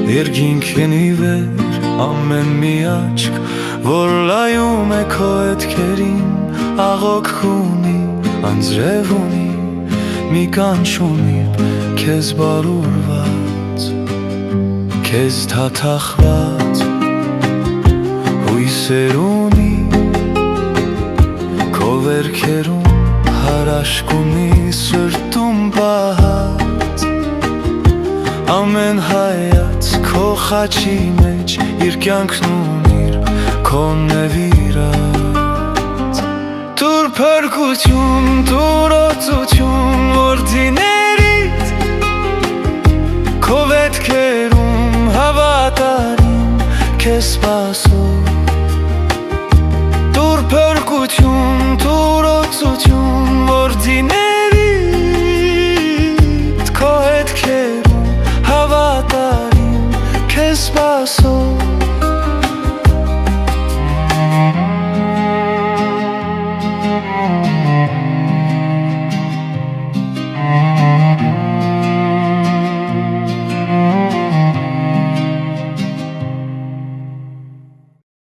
Երկինքենի վեր ամեն մի աչք, որ լայում է քո հետքերին, աղոք ունի, անձրև ունի, մի կանչունի քեզ բարուրված, քեզ թաթախված, հույսեր ունի, քո վերքերում հարաշք ունի, սրտում պահած, ամեն հայաց քո խաչի մեջ իր կյանքն ունիր, քո նվիրած։ Տուր փրկություն, տուր օծություն որդիներիդ, քո ոտքերում հավատարիմ քեզ սպասող։ Տուր փրկություն, տուր օծություն որդիներիդ, քո հետքերում հավատարիմ քեզ սպասող։